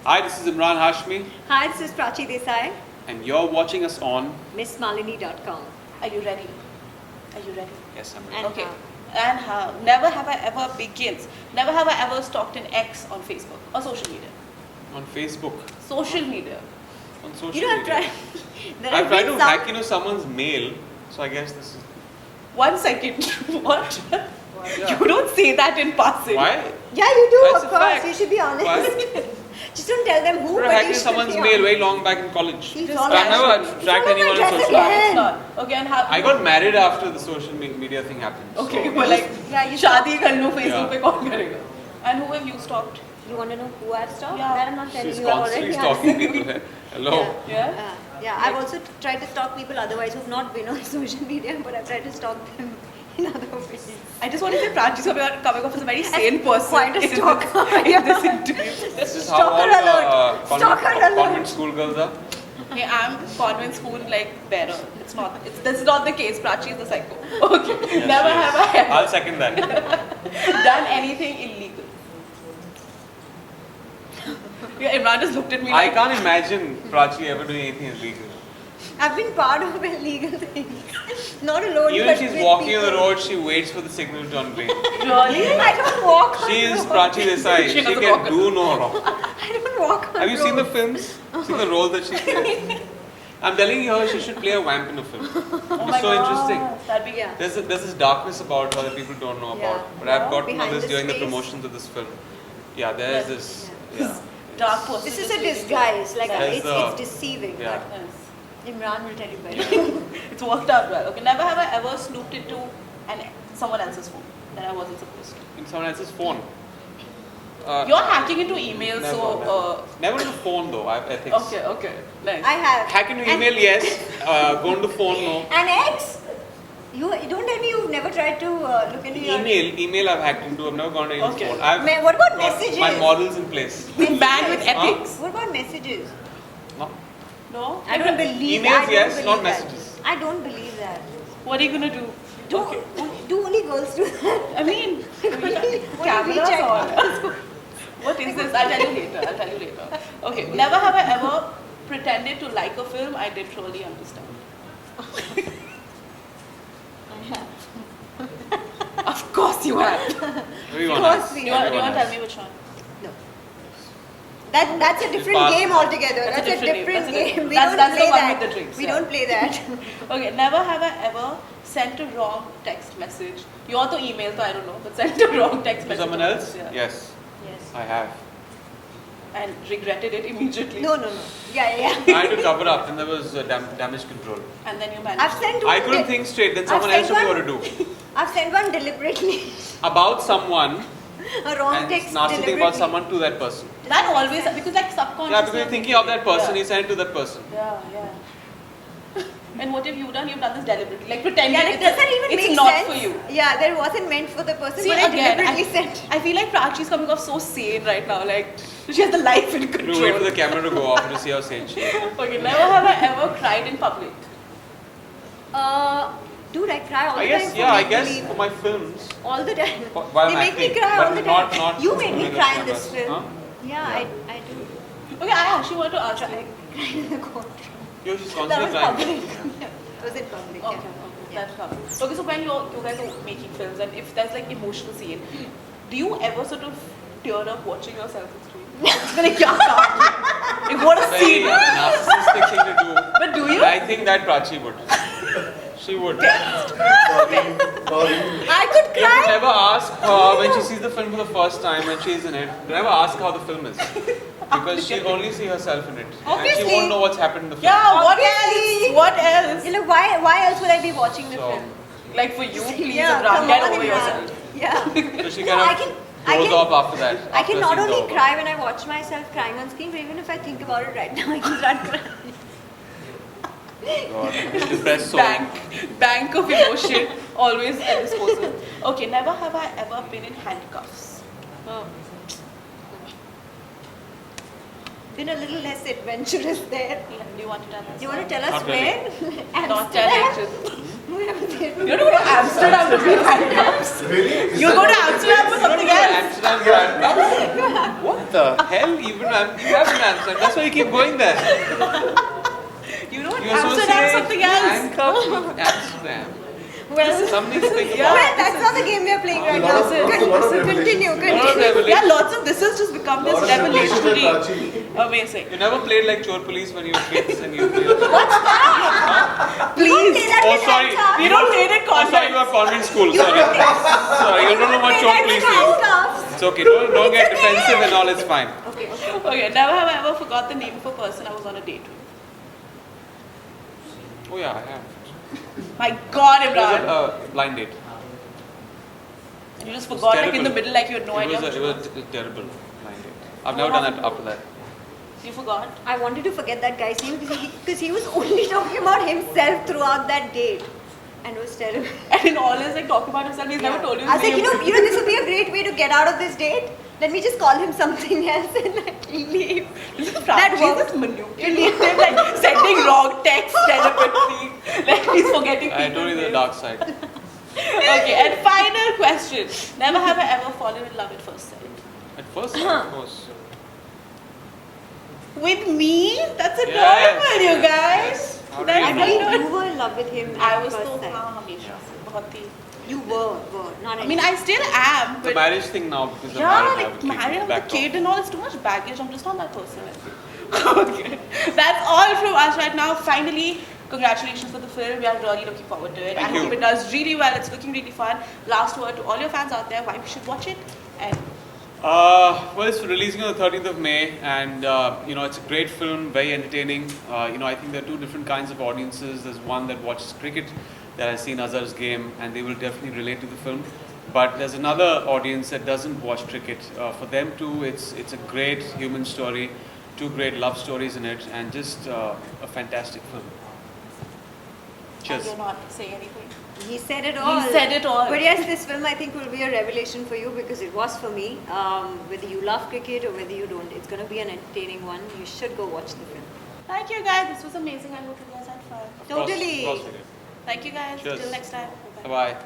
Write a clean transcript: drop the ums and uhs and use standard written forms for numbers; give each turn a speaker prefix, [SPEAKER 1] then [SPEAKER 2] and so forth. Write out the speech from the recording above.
[SPEAKER 1] Hi, this is Imran Hashmi,
[SPEAKER 2] Hi, this is Prachi Desai,
[SPEAKER 1] and you're watching us on.
[SPEAKER 2] MissMalini.com.
[SPEAKER 3] Are you ready? Are you ready?
[SPEAKER 1] Yes, I'm
[SPEAKER 2] And
[SPEAKER 1] ready.
[SPEAKER 3] Okay. And how? Never have I ever begins. Never have I ever stalked an ex on Facebook or social media.
[SPEAKER 1] On Facebook,
[SPEAKER 3] Social media.
[SPEAKER 1] on social
[SPEAKER 2] You know, I've
[SPEAKER 1] media.
[SPEAKER 2] tried. There
[SPEAKER 1] I've
[SPEAKER 2] have
[SPEAKER 1] tried
[SPEAKER 2] been
[SPEAKER 1] to
[SPEAKER 2] some-
[SPEAKER 1] hack into someone's mail, so I guess this is.
[SPEAKER 3] 1 second. What?
[SPEAKER 1] Yeah.
[SPEAKER 3] You don't say that in passing.
[SPEAKER 1] Why?
[SPEAKER 2] Yeah, you do,
[SPEAKER 1] That's
[SPEAKER 2] of
[SPEAKER 1] a
[SPEAKER 2] course.
[SPEAKER 1] fact.
[SPEAKER 2] You should be honest.
[SPEAKER 1] Why?
[SPEAKER 2] Just don't tell them who,
[SPEAKER 1] I
[SPEAKER 2] but
[SPEAKER 1] hacked
[SPEAKER 2] you
[SPEAKER 1] into
[SPEAKER 2] should
[SPEAKER 1] someone's
[SPEAKER 2] be
[SPEAKER 1] mail
[SPEAKER 2] honest.
[SPEAKER 1] way long back in college.
[SPEAKER 2] It's
[SPEAKER 3] Just
[SPEAKER 2] all
[SPEAKER 1] But I've
[SPEAKER 2] right.
[SPEAKER 1] never
[SPEAKER 2] It's
[SPEAKER 1] tracked
[SPEAKER 2] all my
[SPEAKER 1] anyone on
[SPEAKER 2] dress
[SPEAKER 1] social
[SPEAKER 2] again.
[SPEAKER 1] media.
[SPEAKER 3] It's not. Okay, and how?
[SPEAKER 1] I got married after the social media thing happened.
[SPEAKER 3] Okay,
[SPEAKER 1] so-
[SPEAKER 3] well, like,
[SPEAKER 2] Yeah, you
[SPEAKER 3] शादी कर लो Facebook
[SPEAKER 1] Yeah.
[SPEAKER 3] पे कौन करेगा? And who have you stalked?
[SPEAKER 2] You want to know who I've stalked?
[SPEAKER 3] Yeah.
[SPEAKER 2] That I'm not telling
[SPEAKER 1] She's
[SPEAKER 2] you. I've already
[SPEAKER 1] constantly stalking
[SPEAKER 2] answered.
[SPEAKER 1] people. Hello.
[SPEAKER 2] Yeah.
[SPEAKER 3] Yeah?
[SPEAKER 2] Yeah, I've also tried to stalk people otherwise who've not been on social media, but I've tried to stalk them in other ways.
[SPEAKER 3] I just want to say Prachi's coming off as a very sane person.
[SPEAKER 2] Quite a
[SPEAKER 3] in this-
[SPEAKER 2] stalker.
[SPEAKER 3] in this interview.
[SPEAKER 1] This is how
[SPEAKER 2] Stalker
[SPEAKER 1] all
[SPEAKER 2] alert. Stalker alert.
[SPEAKER 1] convent school girls are.
[SPEAKER 3] Okay, I'm convent school like better. It's not. This is not the case. Prachi is the psycho. Okay.
[SPEAKER 1] Yes,
[SPEAKER 3] Never
[SPEAKER 1] she is.
[SPEAKER 3] have I ever
[SPEAKER 1] I'll second that.
[SPEAKER 3] done anything illegal. Yeah, Imran just looked at me
[SPEAKER 1] I
[SPEAKER 3] like.
[SPEAKER 1] can't imagine Prachi ever doing anything illegal.
[SPEAKER 2] I've been part of illegal things. Not alone,
[SPEAKER 1] Even
[SPEAKER 2] but
[SPEAKER 1] if she's
[SPEAKER 2] with
[SPEAKER 1] walking on the
[SPEAKER 2] people.
[SPEAKER 1] road, she waits for the signal to turn green.
[SPEAKER 3] Really?
[SPEAKER 2] I don't walk on
[SPEAKER 1] She is
[SPEAKER 2] road.
[SPEAKER 1] Prachi Desai.
[SPEAKER 3] She
[SPEAKER 1] She
[SPEAKER 3] doesn't
[SPEAKER 1] can
[SPEAKER 3] walk on
[SPEAKER 1] do no wrong.
[SPEAKER 2] I don't walk on
[SPEAKER 1] Have you seen the
[SPEAKER 2] road.
[SPEAKER 1] films? Seen the role that she plays? I'm telling her she should play a vamp in a film.
[SPEAKER 3] Oh
[SPEAKER 1] It's
[SPEAKER 3] my
[SPEAKER 1] so
[SPEAKER 3] God.
[SPEAKER 1] interesting.
[SPEAKER 3] That'd be
[SPEAKER 2] Yeah.
[SPEAKER 1] There's this darkness about her that people don't know about.
[SPEAKER 2] Yeah.
[SPEAKER 1] But I've got to know
[SPEAKER 2] Behind
[SPEAKER 1] this
[SPEAKER 2] the
[SPEAKER 1] during the
[SPEAKER 2] space.
[SPEAKER 1] promotions of this film. Yeah, there's
[SPEAKER 3] Yeah.
[SPEAKER 1] this.
[SPEAKER 2] Yeah.
[SPEAKER 1] Yeah.
[SPEAKER 3] dark person.
[SPEAKER 2] This is
[SPEAKER 3] just
[SPEAKER 2] a
[SPEAKER 3] really
[SPEAKER 2] disguise. Like
[SPEAKER 1] There's
[SPEAKER 2] it's,
[SPEAKER 1] the-
[SPEAKER 2] it's deceiving.
[SPEAKER 1] Yeah.
[SPEAKER 3] Yes.
[SPEAKER 2] But Imran will tell you better.
[SPEAKER 3] It's worked out well. Okay, never have I ever snooped into someone else's phone that I wasn't supposed to.
[SPEAKER 1] In someone else's phone.
[SPEAKER 3] You're hacking into email,
[SPEAKER 1] Never,
[SPEAKER 3] so.
[SPEAKER 1] never on the phone though, I think.
[SPEAKER 3] Okay, nice.
[SPEAKER 2] I have.
[SPEAKER 1] Hack into
[SPEAKER 2] And-
[SPEAKER 1] email, yes. Go on the phone, no.
[SPEAKER 2] An ex? You don't tell me you've never tried to look into your
[SPEAKER 1] Email I've hacked into. I've never gone to anyone's
[SPEAKER 3] Okay.
[SPEAKER 1] phone. I've
[SPEAKER 2] What about
[SPEAKER 1] got
[SPEAKER 2] messages?
[SPEAKER 1] my models in place.
[SPEAKER 3] Banned with ethics.
[SPEAKER 2] What about messages?
[SPEAKER 1] No.
[SPEAKER 3] No?
[SPEAKER 2] I don't believe
[SPEAKER 1] Emails,
[SPEAKER 2] I don't
[SPEAKER 1] yes,
[SPEAKER 2] believe
[SPEAKER 1] not
[SPEAKER 2] that.
[SPEAKER 1] messages.
[SPEAKER 2] I don't believe that.
[SPEAKER 3] What are you gonna do?
[SPEAKER 2] Do only girls do that?
[SPEAKER 3] I mean,
[SPEAKER 2] Only
[SPEAKER 3] cameras
[SPEAKER 2] WeChat
[SPEAKER 3] or
[SPEAKER 2] girls.
[SPEAKER 3] what is this? I'll tell you later. Okay, never have I ever pretended to like a film I didn't truly understand. Of course you have.
[SPEAKER 1] Very
[SPEAKER 2] Of
[SPEAKER 1] honest.
[SPEAKER 2] course we
[SPEAKER 3] Do you want
[SPEAKER 1] Very
[SPEAKER 3] to
[SPEAKER 1] honest.
[SPEAKER 3] tell me which one?
[SPEAKER 2] No. That's a different
[SPEAKER 1] Pass.
[SPEAKER 2] game altogether.
[SPEAKER 3] That's a
[SPEAKER 2] That's a
[SPEAKER 3] different
[SPEAKER 2] different
[SPEAKER 3] game. That's a
[SPEAKER 2] game. We
[SPEAKER 3] different-
[SPEAKER 2] don't
[SPEAKER 3] that's the
[SPEAKER 2] play
[SPEAKER 3] one
[SPEAKER 2] that.
[SPEAKER 3] with the drinks,
[SPEAKER 2] We
[SPEAKER 3] yeah.
[SPEAKER 2] don't play that.
[SPEAKER 3] Okay, never have I ever sent a wrong text message. You also email, so I don't know, but sent a wrong text
[SPEAKER 1] To
[SPEAKER 3] message.
[SPEAKER 1] someone else?
[SPEAKER 3] Yeah.
[SPEAKER 1] Yes,
[SPEAKER 2] Yes.
[SPEAKER 1] I have.
[SPEAKER 3] And regretted it immediately.
[SPEAKER 2] No. Yeah.
[SPEAKER 1] I had to cover up, then there was damage control.
[SPEAKER 3] And then you managed.
[SPEAKER 2] I've sent one.
[SPEAKER 1] I couldn't think straight, then
[SPEAKER 2] I've
[SPEAKER 1] someone else
[SPEAKER 2] sent
[SPEAKER 1] told me what
[SPEAKER 2] one-
[SPEAKER 1] to do.
[SPEAKER 2] I've sent one deliberately.
[SPEAKER 1] About someone,
[SPEAKER 2] A wrong
[SPEAKER 1] and
[SPEAKER 2] text
[SPEAKER 1] nasty thing
[SPEAKER 2] deliberately.
[SPEAKER 1] about someone to that person.
[SPEAKER 3] That always, because like subconsciously.
[SPEAKER 1] Yeah, because you're thinking of that person,
[SPEAKER 3] Yeah.
[SPEAKER 1] you send it to that person.
[SPEAKER 3] Yeah. And what have you done? You've done this deliberately, like pretending
[SPEAKER 2] Yeah, it doesn't even
[SPEAKER 3] it's
[SPEAKER 2] make
[SPEAKER 3] not
[SPEAKER 2] sense.
[SPEAKER 3] for you.
[SPEAKER 2] Yeah, that wasn't meant for the person,
[SPEAKER 3] See,
[SPEAKER 2] but I
[SPEAKER 3] again,
[SPEAKER 2] deliberately sent.
[SPEAKER 3] I feel like Prachi's coming off so sane right now. Like she has the life in
[SPEAKER 1] You
[SPEAKER 3] control.
[SPEAKER 1] wait for the camera to go off to see how sane she is.
[SPEAKER 3] Okay, never have I ever cried in public.
[SPEAKER 2] Dude, I cry all the
[SPEAKER 1] I
[SPEAKER 2] time.
[SPEAKER 1] guess,
[SPEAKER 2] for
[SPEAKER 1] yeah, I
[SPEAKER 2] make
[SPEAKER 1] guess
[SPEAKER 2] believe.
[SPEAKER 1] for my films.
[SPEAKER 2] All the time.
[SPEAKER 1] While
[SPEAKER 2] They
[SPEAKER 1] I'm
[SPEAKER 2] make me
[SPEAKER 1] acting,
[SPEAKER 2] cry all
[SPEAKER 1] but
[SPEAKER 2] the time.
[SPEAKER 1] not
[SPEAKER 2] You made me
[SPEAKER 1] in the
[SPEAKER 2] cry in this
[SPEAKER 1] cameras.
[SPEAKER 2] film.
[SPEAKER 1] Huh?
[SPEAKER 2] Yeah,
[SPEAKER 1] Yeah.
[SPEAKER 2] I do.
[SPEAKER 3] Okay, I actually want to ask
[SPEAKER 2] I
[SPEAKER 3] you.
[SPEAKER 2] cried in the courtroom.
[SPEAKER 1] Yo, she's
[SPEAKER 2] That
[SPEAKER 1] constantly
[SPEAKER 2] was
[SPEAKER 1] crying.
[SPEAKER 2] public. It was in public.
[SPEAKER 3] Okay,
[SPEAKER 2] Yeah.
[SPEAKER 3] that's fine. Okay, so when you guys are making films and if there's like emotional scene, do you ever sort of tear up watching yourself on screen? Like, like what a
[SPEAKER 1] Very
[SPEAKER 3] scene!
[SPEAKER 1] narcissistic thing to do.
[SPEAKER 3] But do you?
[SPEAKER 1] I think that Prachi would. She would.
[SPEAKER 2] I could
[SPEAKER 1] You have to
[SPEAKER 2] cry.
[SPEAKER 1] never ask her when she sees the film for the first time when she's in it. Never ask how the film is. Because she'll only see herself in it. And she
[SPEAKER 2] Obviously.
[SPEAKER 1] won't know what's happened in the film.
[SPEAKER 3] Yeah, what
[SPEAKER 2] Obviously.
[SPEAKER 3] else? What else?
[SPEAKER 2] You know, why else would I be watching the
[SPEAKER 1] So-
[SPEAKER 2] film?
[SPEAKER 3] Like for you, please,
[SPEAKER 2] Yeah,
[SPEAKER 3] Imran,
[SPEAKER 2] come
[SPEAKER 3] get
[SPEAKER 2] on,
[SPEAKER 3] over
[SPEAKER 2] Imran.
[SPEAKER 3] yourself.
[SPEAKER 2] Yeah.
[SPEAKER 1] So she
[SPEAKER 2] No,
[SPEAKER 1] kind
[SPEAKER 2] I
[SPEAKER 1] of
[SPEAKER 2] can-
[SPEAKER 1] goes off after that.
[SPEAKER 2] I
[SPEAKER 1] after
[SPEAKER 2] can not
[SPEAKER 1] scenes
[SPEAKER 2] only
[SPEAKER 1] over.
[SPEAKER 2] cry when I watch myself crying on screen, but even if I think about it right now, I can start crying.
[SPEAKER 1] God, depressed soul.
[SPEAKER 3] Bank of emotion, always at disposal. Okay, never have I ever been in handcuffs.
[SPEAKER 2] been a little less adventurous there.
[SPEAKER 3] Yeah, do you want to tell us?
[SPEAKER 2] Do you want to tell us
[SPEAKER 1] Not really.
[SPEAKER 2] where?
[SPEAKER 3] Not tell
[SPEAKER 2] Amsterdam?
[SPEAKER 3] it.
[SPEAKER 2] Where was it?
[SPEAKER 3] You're going to Amsterdam to be handcuffs.
[SPEAKER 4] Really? Is
[SPEAKER 3] You're
[SPEAKER 4] that-
[SPEAKER 3] going to Amsterdam for something else.
[SPEAKER 1] Amsterdam for handcuffs? What the hell? You have been Amsterdam. That's why you keep going there.
[SPEAKER 3] You know what?
[SPEAKER 1] You
[SPEAKER 3] Amsterdam
[SPEAKER 1] associate
[SPEAKER 3] something else.
[SPEAKER 1] handcuffs with Amsterdam.
[SPEAKER 2] Well,
[SPEAKER 1] Something to think
[SPEAKER 2] well,
[SPEAKER 1] about.
[SPEAKER 2] that's not the game we are playing right
[SPEAKER 4] Lot
[SPEAKER 2] now.
[SPEAKER 4] of- lot of
[SPEAKER 2] Continue,
[SPEAKER 4] revelation.
[SPEAKER 1] Lot of
[SPEAKER 2] continue.
[SPEAKER 1] revelation.
[SPEAKER 3] Yeah, lots of this has just become this
[SPEAKER 4] Lot of revelation
[SPEAKER 3] revelatory.
[SPEAKER 4] and Prachi.
[SPEAKER 3] Amazing.
[SPEAKER 1] You never played like Chor Police when you were kids and you played.
[SPEAKER 3] Please.
[SPEAKER 1] Oh, sorry.
[SPEAKER 3] We don't play it
[SPEAKER 1] Oh, sorry, you are convent school. Sorry. Sorry, you don't know what Chor Police is. It's okay. Don't get defensive and all. It's fine.
[SPEAKER 2] Okay, okay.
[SPEAKER 3] Okay, never have I ever forgot the name of a person I was on a date with.
[SPEAKER 1] Oh yeah, I have.
[SPEAKER 3] My God,
[SPEAKER 1] It was
[SPEAKER 3] Imran.
[SPEAKER 1] a blind date.
[SPEAKER 3] You just forgot like in the
[SPEAKER 1] terrible.
[SPEAKER 3] middle, like you had no idea.
[SPEAKER 1] It
[SPEAKER 3] what you
[SPEAKER 1] was a terrible blind date. I've never done that after that.
[SPEAKER 3] You forgot?
[SPEAKER 2] I wanted to forget that guy's name because he was only talking about himself throughout that date. And it was terrible.
[SPEAKER 3] And in all his like talking about himself, he's never told you
[SPEAKER 2] I was
[SPEAKER 3] his
[SPEAKER 2] like,
[SPEAKER 3] name.
[SPEAKER 2] you know, this would be a great way to get out of this date. Let me just call him something else and like leave.
[SPEAKER 3] That
[SPEAKER 2] That
[SPEAKER 3] works.
[SPEAKER 2] works.
[SPEAKER 3] Manipulative, like sending wrong text, telepathy. Like he's forgetting
[SPEAKER 1] I
[SPEAKER 3] people's
[SPEAKER 1] told you the
[SPEAKER 3] names.
[SPEAKER 1] dark side.
[SPEAKER 3] Okay, and final question. Never have I ever fallen in love at first sight.
[SPEAKER 1] At first, of course.
[SPEAKER 3] With me? That's
[SPEAKER 1] Yes.
[SPEAKER 3] adorable, you guys.
[SPEAKER 1] How do
[SPEAKER 3] That's
[SPEAKER 1] you
[SPEAKER 2] I
[SPEAKER 1] know?
[SPEAKER 2] believe
[SPEAKER 3] adorable.
[SPEAKER 2] you were in love with him.
[SPEAKER 3] I
[SPEAKER 2] at
[SPEAKER 3] was
[SPEAKER 2] first
[SPEAKER 3] so
[SPEAKER 2] sight.
[SPEAKER 3] hamesha se, bahut hi.
[SPEAKER 2] You were, not
[SPEAKER 3] I mean, I still am,
[SPEAKER 1] It's a
[SPEAKER 3] but
[SPEAKER 1] marriage thing now because I'm
[SPEAKER 3] yeah,
[SPEAKER 1] married.
[SPEAKER 3] like married, I'm the
[SPEAKER 1] back
[SPEAKER 3] kid and all. It's too much baggage. I'm just not that person. Okay, that's all from us right now. Finally, congratulations for the film. We are really looking forward to it.
[SPEAKER 1] Thank
[SPEAKER 3] I
[SPEAKER 1] you.
[SPEAKER 3] hope it does really well. It's looking really fun. Last word to all your fans out there: why we should watch it. And
[SPEAKER 1] Well, it's releasing on the 13th of May, and you know it's a great film, very entertaining. You know, I think there are two different kinds of audiences. There's one that watches cricket, that has seen Azhar's game, and they will definitely relate to the film. But there's another audience that doesn't watch cricket. For them too, it's a great human story, two great love stories in it, and just a fantastic film. Cheers.
[SPEAKER 3] you're not saying anything.
[SPEAKER 2] He said it all.
[SPEAKER 3] He said it all.
[SPEAKER 2] But yes, this film I think will be a revelation for you because it was for me. Whether you love cricket or whether you don't, it's going to be an entertaining one. You should go watch the film.
[SPEAKER 3] Thank you guys. This was amazing. I hope you guys had fun.
[SPEAKER 1] Of course,
[SPEAKER 2] Totally.
[SPEAKER 1] of course we did.
[SPEAKER 3] Thank you guys.
[SPEAKER 1] Cheers.
[SPEAKER 3] Till next time.
[SPEAKER 1] Bye bye.